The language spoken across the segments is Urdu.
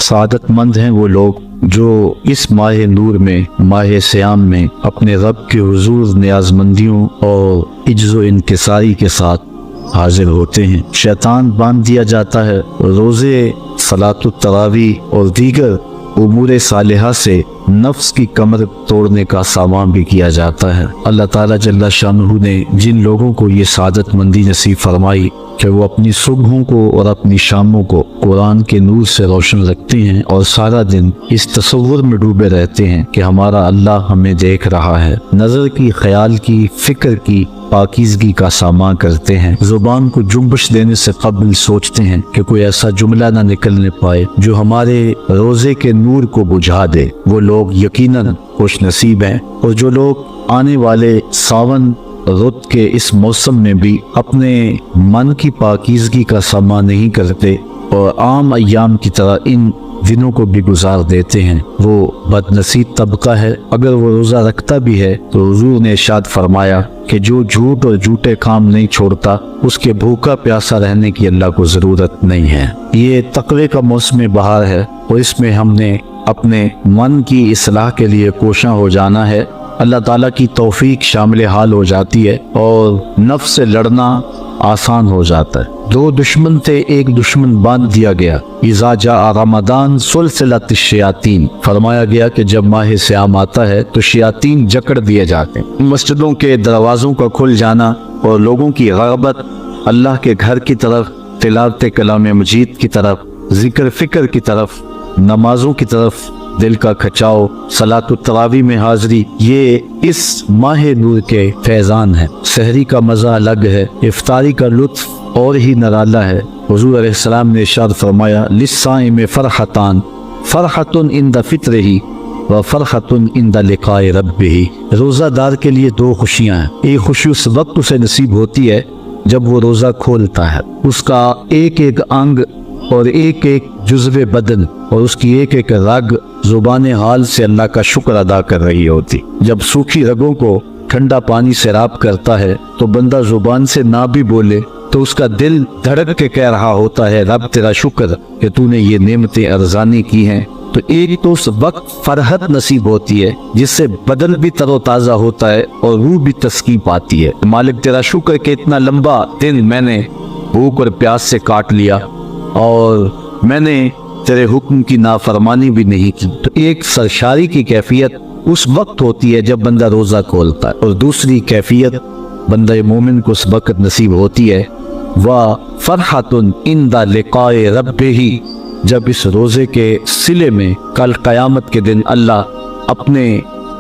سعادت مند ہیں وہ لوگ جو اس ماہ نور میں، ماہ سیام میں اپنے رب کے حضور نیازمندیوں اور عجز و انکساری کے ساتھ حاضر ہوتے ہیں۔ شیطان باندھ دیا جاتا ہے، روزے، صلاۃ التراویح اور دیگر امور صالحہ سے نفس کی کمر توڑنے کا سامان بھی کیا جاتا ہے۔ اللہ تعالیٰ جل شانہ نے جن لوگوں کو یہ سعادت مندی نصیب فرمائی کہ وہ اپنی صبحوں کو اور اپنی شاموں کو قرآن کے نور سے روشن رکھتے ہیں اور سارا دن اس تصور میں ڈوبے رہتے ہیں کہ ہمارا اللہ ہمیں دیکھ رہا ہے، نظر کی، خیال کی، فکر کی پاکیزگی کا سامان کرتے ہیں، زبان کو جنبش دینے سے قبل سوچتے ہیں کہ کوئی ایسا جملہ نہ نکلنے پائے جو ہمارے روزے کے نور کو بجھا دے، وہ لوگ یقیناً خوش نصیب ہیں۔ اور جو لوگ آنے والے ساون رت کے اس موسم میں بھی اپنے من کی پاکیزگی کا سامان نہیں کرتے اور عام ایام کی طرح ان دنوں کو بھی گزار دیتے ہیں، وہ بد نصیب طبقہ ہے۔ اگر وہ روزہ رکھتا بھی ہے تو حضور نے ارشاد فرمایا کہ جو جھوٹ اور جھوٹے کام نہیں چھوڑتا اس کے بھوکا پیاسا رہنے کی اللہ کو ضرورت نہیں ہے۔ یہ تقوی کا موسم بہار ہے اور اس میں ہم نے اپنے من کی اصلاح کے لیے کوشاں ہو جانا ہے۔ اللہ تعالیٰ کی توفیق شامل حال ہو جاتی ہے اور نفس سے لڑنا آسان ہو جاتا ہے۔ دو دشمن تھے، ایک دشمن باندھ دیا گیا۔ اذا جاء رمضان سلسلۃ الشیاطین، فرمایا گیا کہ جب ماہ سیام آتا ہے تو شیاطین جکڑ دیے جاتے ہیں۔ مسجدوں کے دروازوں کا کھل جانا اور لوگوں کی رغبت اللہ کے گھر کی طرف، تلاوت کلام مجید کی طرف، ذکر فکر کی طرف، نمازوں کی طرف دل کا کھچاؤ، صلاۃ التراویح میں حاضری، یہ اس ماہ نور کے فیضان ہیں۔ سحری کا مزہ الگ ہے، افطاری کا لطف اور ہی نرالا ہے۔ حضور علیہ السلام نے ارشاد فرمایا للصائم فرحتان، فرحۃ عند فطرہ و فرحۃ عند لقاء ربہ۔ روزہ دار کے لیے دو خوشیاں ہیں۔ ایک خوشی اس وقت اسے نصیب ہوتی ہے جب وہ روزہ کھولتا ہے، اس کا ایک ایک انگ اور ایک ایک جزو بدن اور اس کی ایک ایک رگ زبان حال سے اللہ کا شکر ادا کر رہی ہوتی۔ جب سوکھی رگوں کو ٹھنڈا پانی سیراب کرتا ہے تو بندہ زبان سے نہ بھی بولے تو اس کا دل دھڑک کے کہہ رہا ہوتا ہے رب تیرا شکر کہ تو نے یہ نعمتیں ارزانی کی ہیں۔ تو ایک تو اس وقت فرحت نصیب ہوتی ہے جس سے بدن بھی تر و تازہ ہوتا ہے اور روح بھی تسکین پاتی ہے۔ مالک تیرا شکر کہ اتنا لمبا دن میں نے بھوک اور پیاس سے کاٹ لیا اور میں نے تیرے حکم کی نافرمانی بھی نہیں کی۔ تو ایک سرشاری کی کیفیت اس وقت ہوتی ہے جب بندہ روزہ کھولتا ہے، اور دوسری کیفیت بندہ مومن کو اس وقت نصیب ہوتی ہے وَفَرْحَةٌ عِنْدَ لِقَاءِ رَبِّهِ، جب اس روزے کے صلے میں کل قیامت کے دن اللہ اپنے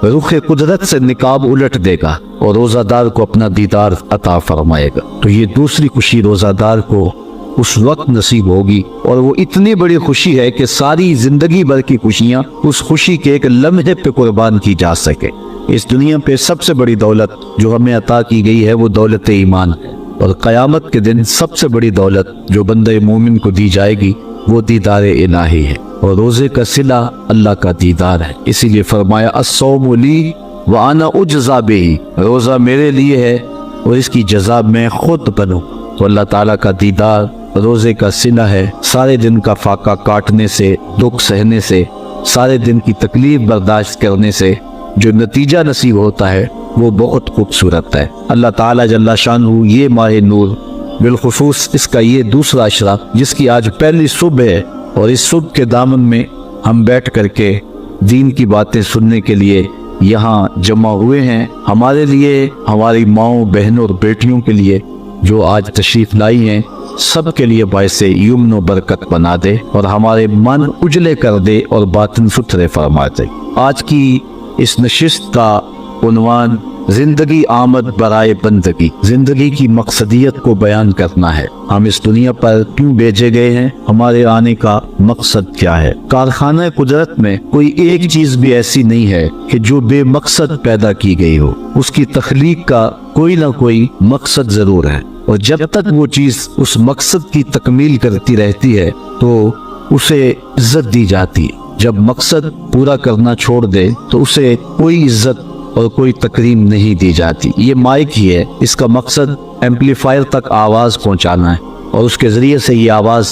رخ قدرت سے نقاب الٹ دے گا اور روزہ دار کو اپنا دیدار عطا فرمائے گا۔ تو یہ دوسری خوشی روزہ دار کو اس وقت نصیب ہوگی، اور وہ اتنی بڑی خوشی ہے کہ ساری زندگی بھر کی خوشیاں اس خوشی کے ایک لمحے پہ قربان کی جا سکے۔ اس دنیا پہ سب سے بڑی دولت جو ہمیں عطا کی گئی ہے وہ دولت ایمان ہے، اور قیامت کے دن سب سے بڑی دولت جو بندہ مومن کو دی جائے گی وہ دیدار الہی ہے، اور روزے کا صلہ اللہ کا دیدار ہے۔ اسی لیے فرمایا الصوم لی وانا اجزا بہ، روزہ میرے لیے ہے اور اس کی جزا میں خود بنوں۔ تو اللہ تعالیٰ کا دیدار روزے کا صلہ ہے۔ سارے دن کا فاقہ کاٹنے سے، دکھ سہنے سے، سارے دن کی تکلیف برداشت کرنے سے جو نتیجہ نصیب ہوتا ہے وہ بہت خوبصورت ہے۔ اللہ تعالیٰ جل شانہ یہ ماہ نور، بالخصوص اس کا یہ دوسرا عشرہ جس کی آج پہلی صبح ہے، اور اس صبح کے دامن میں ہم بیٹھ کر کے دین کی باتیں سننے کے لیے یہاں جمع ہوئے ہیں، ہمارے لیے، ہماری ماؤں، بہنوں اور بیٹیوں کے لیے جو آج تشریف لائی ہیں، سب کے لیے باعث یمن و برکت بنا دے اور ہمارے من اجلے کر دے اور باطن ستھرے فرما دے۔ آج کی اس نشست کا عنوان زندگی آمد برائے بندگی، زندگی کی مقصدیت کو بیان کرنا ہے۔ ہم اس دنیا پر کیوں بھیجے گئے ہیں، ہمارے آنے کا مقصد کیا ہے۔ کارخانہ قدرت میں کوئی ایک چیز بھی ایسی نہیں ہے کہ جو بے مقصد پیدا کی گئی ہو، اس کی تخلیق کا کوئی نہ کوئی مقصد ضرور ہے، اور جب تک وہ چیز اس مقصد کی تکمیل کرتی رہتی ہے تو اسے عزت دی جاتی ہے۔ جب مقصد پورا کرنا چھوڑ دے تو اسے کوئی عزت اور کوئی تکریم نہیں دی جاتی۔ یہ مائک ہی ہے، اس کا مقصد ایمپلیفائر تک آواز پہنچانا ہے، اور اس کے ذریعے سے یہ آواز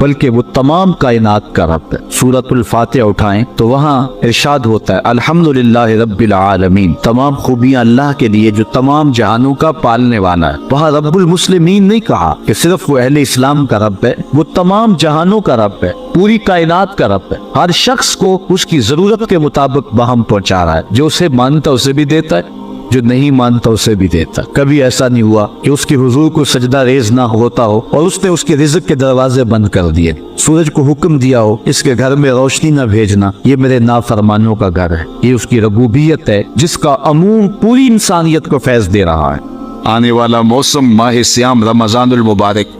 بلکہ وہ تمام کائنات کا رب ہے۔ سورۃ الفاتحہ اٹھائیں تو وہاں ارشاد ہوتا ہے الحمدللہ رب العالمین، تمام خوبیاں اللہ کے لیے جو تمام جہانوں کا پالنے والا ہے۔ وہاں رب المسلمین نہیں کہا کہ صرف وہ اہل اسلام کا رب ہے، وہ تمام جہانوں کا رب ہے، پوری کائنات کا رب ہے۔ ہر شخص کو اس کی ضرورت کے مطابق باہم پہنچا رہا ہے، جو اسے مانتا اسے بھی دیتا ہے، جو نہیں مانتا اسے بھی دیتا۔ کبھی ایسا نہیں ہوا کہ اس کے حضور کو سجدہ ریز نہ ہوتا ہو اور اس نے اس کے رزق کے دروازے بند کر دیے، سورج کو حکم دیا ہو اس کے گھر میں روشنی نہ بھیجنا، یہ میرے نافرمانوں کا گھر ہے۔ یہ اس کی ربوبیت ہے جس کا عموم پوری انسانیت کو فیض دے رہا ہے۔ آنے والا موسم ماہ سیام رمضان المبارک،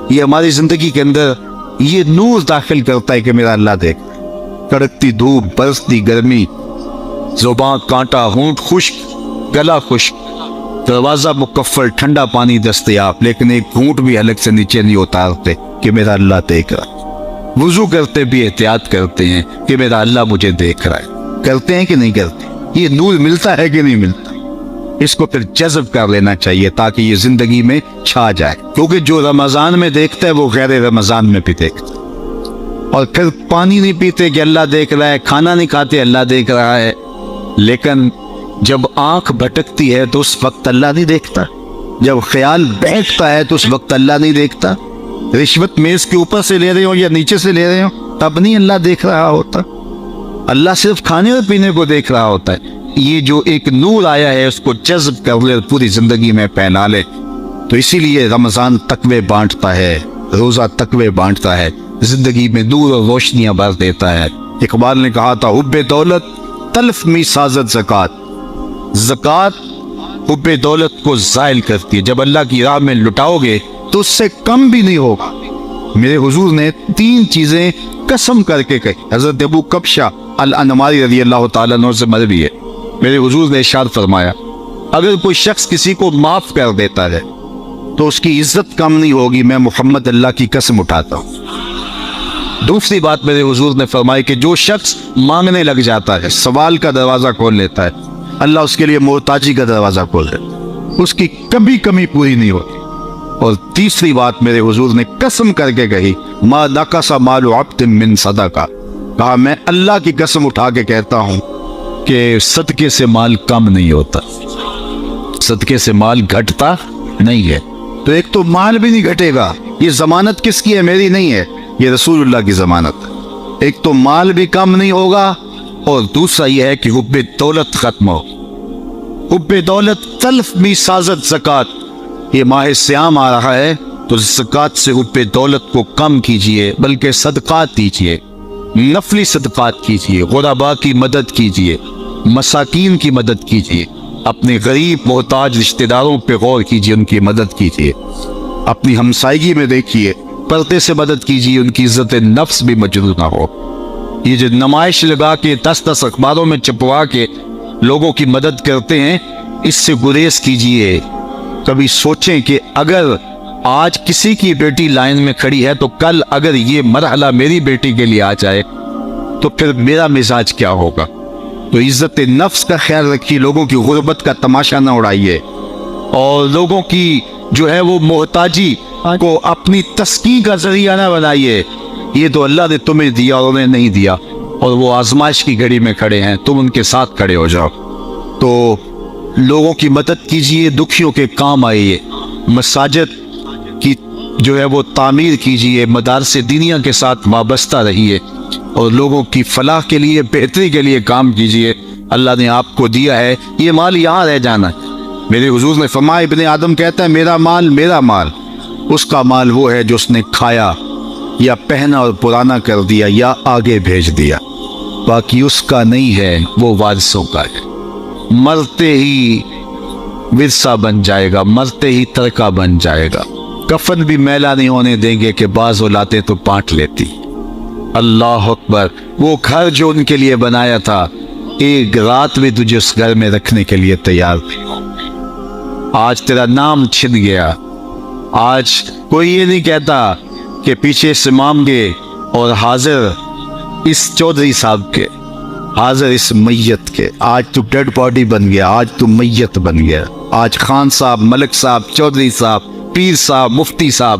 یہ ہماری زندگی کے اندر یہ نور داخل کرتا ہے کہ میرا اللہ دیکھ، کڑکتی دھوپ، برستی گرمی، زبان کانٹا، ہونٹ خشک، گلا خشک، دروازہ مکفل، ٹھنڈا پانی دستیاب، لیکن ایک گھونٹ بھی حلق سے نیچے نہیں اتارتے کہ میرا اللہ دیکھ رہا ہے۔ وضو کرتے بھی احتیاط کرتے ہیں کہ میرا اللہ مجھے دیکھ رہا ہے۔ کرتے ہیں کہ نہیں کرتے؟ یہ نور ملتا ہے کہ نہیں ملتا؟ اس کو پھر جذب کر لینا چاہیے تاکہ یہ زندگی میں چھا جائے، کیونکہ جو رمضان میں دیکھتا ہے وہ غیر رمضان میں بھی دیکھتا ہے۔ اور پھر پانی نہیں پیتے کہ اللہ دیکھ رہا ہے، کھانا نہیں کھاتے اللہ دیکھ رہا ہے، لیکن جب آنکھ بھٹکتی ہے تو اس وقت اللہ نہیں دیکھتا، جب خیال بیٹھتا ہے تو اس وقت اللہ نہیں دیکھتا۔ رشوت میز کے اوپر سے لے رہے ہو یا نیچے سے لے رہے ہو تب نہیں اللہ دیکھ رہا ہوتا، اللہ صرف کھانے اور پینے کو دیکھ رہا ہوتا ہے۔ یہ جو ایک نور آیا ہے اس کو جذب کر لے، پوری زندگی میں پھیلا لے۔ تو اسی لیے رمضان تقوی بانٹتا ہے، روزہ تقوی بانٹتا ہے، زندگی میں نور اور روشنیاں بھر دیتا ہے۔ اقبال نے کہا تھا حب دولت تلف می سازت زکات، زکات حب دولت کو زائل کرتی ہے، جب اللہ کی راہ میں لٹاؤ گے تو اس سے کم بھی نہیں ہوگا۔ میرے حضور نے 3 چیزیں قسم کر کے کہی۔ حضرت ابو کبشہ الانماری رضی اللہ تعالیٰ عنہ سے مروی ہے، میرے حضور نے ارشاد فرمایا اگر کوئی شخص کسی کو معاف کر دیتا ہے تو اس کی عزت کم نہیں ہوگی، میں محمد اللہ کی قسم اٹھاتا ہوں۔ دوسری بات میرے حضور نے فرمائی کہ جو شخص مانگنے لگ جاتا ہے، سوال کا دروازہ کھول لیتا ہے، اللہ اس کے لیے محتاجی کا دروازہ کھول دیتا ہے، اس کی کبھی کمی پوری نہیں ہوتی۔ اور تیسری بات میرے حضور نے قسم کر کے کہی ما نقص مال عبد من صدقہ، کہا میں اللہ کی قسم اٹھا کے کہتا ہوں کہ صدقے سے مال کم نہیں ہوتا، صدقے سے مال گھٹتا نہیں ہے۔ تو ایک تو مال بھی نہیں گھٹے گا، یہ ضمانت کس کی ہے؟ میری نہیں ہے، یہ رسول اللہ کی ضمانت ہے۔ ایک تو مال بھی کم نہیں ہوگا اور دوسرا یہ ہے کہ حب دولت ختم ہو۔ حب دولت تلف می سازت زکات، یہ ماہ سیام آ رہا ہے تو زکات سے حب دولت کو کم کیجئے، بلکہ صدقات دیجئے، نفلی صدقات کیجئے، غرباء کی مدد کیجئے، مساکین کی مدد کیجئے، اپنے غریب محتاج رشتہ داروں پہ غور کیجئے، ان کی مدد کیجئے، اپنی ہمسائیگی میں دیکھیے، پردے سے مدد کیجئے، ان کی عزت نفس بھی مجروح نہ ہو۔ یہ جو نمائش لگا کے 10 اخباروں میں چھپوا کے لوگوں کی مدد کرتے ہیں، اس سے گریز کیجئے۔ کبھی سوچیں کہ اگر آج کسی کی بیٹی لائن میں کھڑی ہے تو کل اگر یہ مرحلہ میری بیٹی کے لیے آ جائے تو پھر میرا مزاج کیا ہوگا۔ تو عزت نفس کا خیال رکھیے، لوگوں کی غربت کا تماشا نہ اڑائیے، اور لوگوں کی جو ہے وہ محتاجی کو اپنی تسکین کا ذریعہ نہ بنائیے۔ یہ تو اللہ نے تمہیں دیا اور انہیں نہیں دیا، اور وہ آزمائش کی گھڑی میں کھڑے ہیں، تم ان کے ساتھ کھڑے ہو جاؤ۔ تو لوگوں کی مدد کیجئے، دکھیوں کے کام آئیے، مساجد کی جو ہے وہ تعمیر کیجئے، مدارس دینیہ کے ساتھ وابستہ رہیے، اور لوگوں کی فلاح کے لیے، بہتری کے لیے کام کیجئے۔ اللہ نے آپ کو دیا ہے، یہ مال یہاں رہ جانا ہے۔ میرے حضور نے فرمایا ابن آدم کہتا ہے میرا مال میرا مال، اس کا مال وہ ہے جو اس نے کھایا یا پہنا اور پرانا کر دیا یا آگے بھیج دیا، باقی اس کا نہیں ہے، وہ وارثوں کا ہے۔ مرتے ہی ورثہ بن جائے گا، مرتے ہی ترکہ بن جائے گا۔ کفن بھی میلا نہیں ہونے دیں گے کہ بعض اولادیں تو بانٹ لیتی۔ اللہ اکبر، وہ گھر جو ان کے لیے بنایا تھا، ایک رات بھی تجھے اس گھر میں رکھنے کے لیے تیار نہیں ہو۔ آج تیرا نام چھن گیا، آج کوئی یہ نہیں کہتا کہ پیچھے سے مانگے اور حاضر اس چودھری صاحب کے، حاضر اس میت کے۔ آج تو ڈیڈ باڈی بن گیا، آج تو میت بن گیا۔ آج خان صاحب، ملک صاحب، چودھری صاحب، پیر صاحب، مفتی صاحب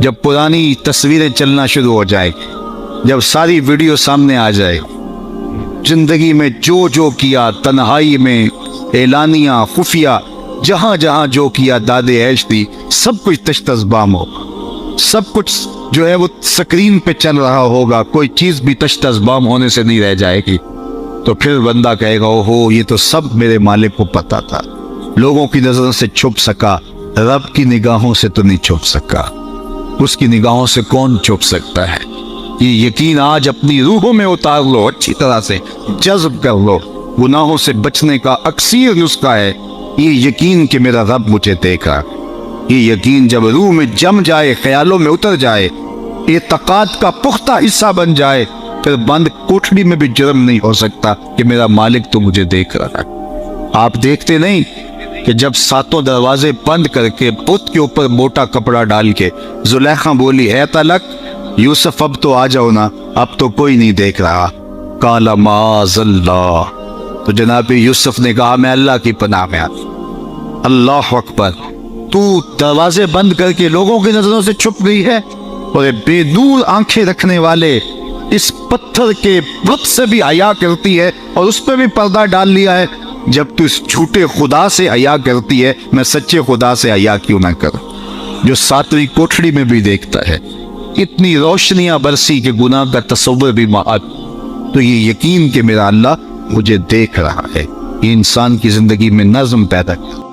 جب پرانی تصویریں چلنا شروع ہو جائے، جب ساری ویڈیو سامنے آ جائے، زندگی میں جو کیا، تنہائی میں، اعلانیہ، خفیہ، جہاں جہاں جو کیا، دادے عیش تھی، سب کچھ تشت ازبام ہو، سب کچھ جو ہے وہ سکرین پہ چل رہا ہوگا، کوئی چیز بھی تشت ازبام ہونے سے نہیں رہ جائے گی، تو پھر بندہ کہے گا اوہو یہ تو سب میرے مالک کو پتا تھا، لوگوں کی نظروں سے چھپ سکا، رب کی نگاہوں سے تو نہیں چھپ سکا، اس کی نگاہوں سے کون چھپ سکتا ہے؟ یہ یقین آج اپنی روحوں میں اتار لو، اچھی طرح سے جذب کر لو۔ گناہوں سے بچنے کا اکثیر نسخہ ہے یہ یقین کہ میرا رب مجھے دیکھ رہا۔ یہ یقین جب روح میں جم جائے، خیالوں میں اتر جائے، اعتقاد کا پختہ حصہ بن جائے، پھر بند کوٹھڑی میں بھی جرم نہیں ہو سکتا کہ میرا مالک تو مجھے دیکھ رہا ہے۔ آپ دیکھتے نہیں کہ جب ساتوں دروازے بند کر کے بت کے اوپر موٹا کپڑا ڈال کے زلیخا بولی ہے تلک یوسف اب تو آ جاؤ نا، اب تو کوئی نہیں دیکھ رہا، قال معاذ اللہ، تو جناب یوسف نے کہا میں اللہ کی پناہ میں آتا۔ اللہ اکبر، تو دروازے بند کر کے لوگوں کی نظروں سے چھپ گئی ہے، اور بے نور آنکھیں رکھنے والے اس پتھر کے بت سے بھی حیا کرتی ہے اور اس پہ بھی پردہ ڈال لیا ہے۔ جب تو اس جھوٹے خدا سے حیا کرتی ہے، میں سچے خدا سے حیا کیوں نہ کروں جو ساتویں کوٹھڑی میں بھی دیکھتا ہے۔ اتنی روشنیاں برسی کہ گناہ کا تصور بھی محال، تو یہ یقین کہ میرا اللہ مجھے دیکھ رہا ہے، یہ انسان کی زندگی میں نظم پیدا کرتا ہے۔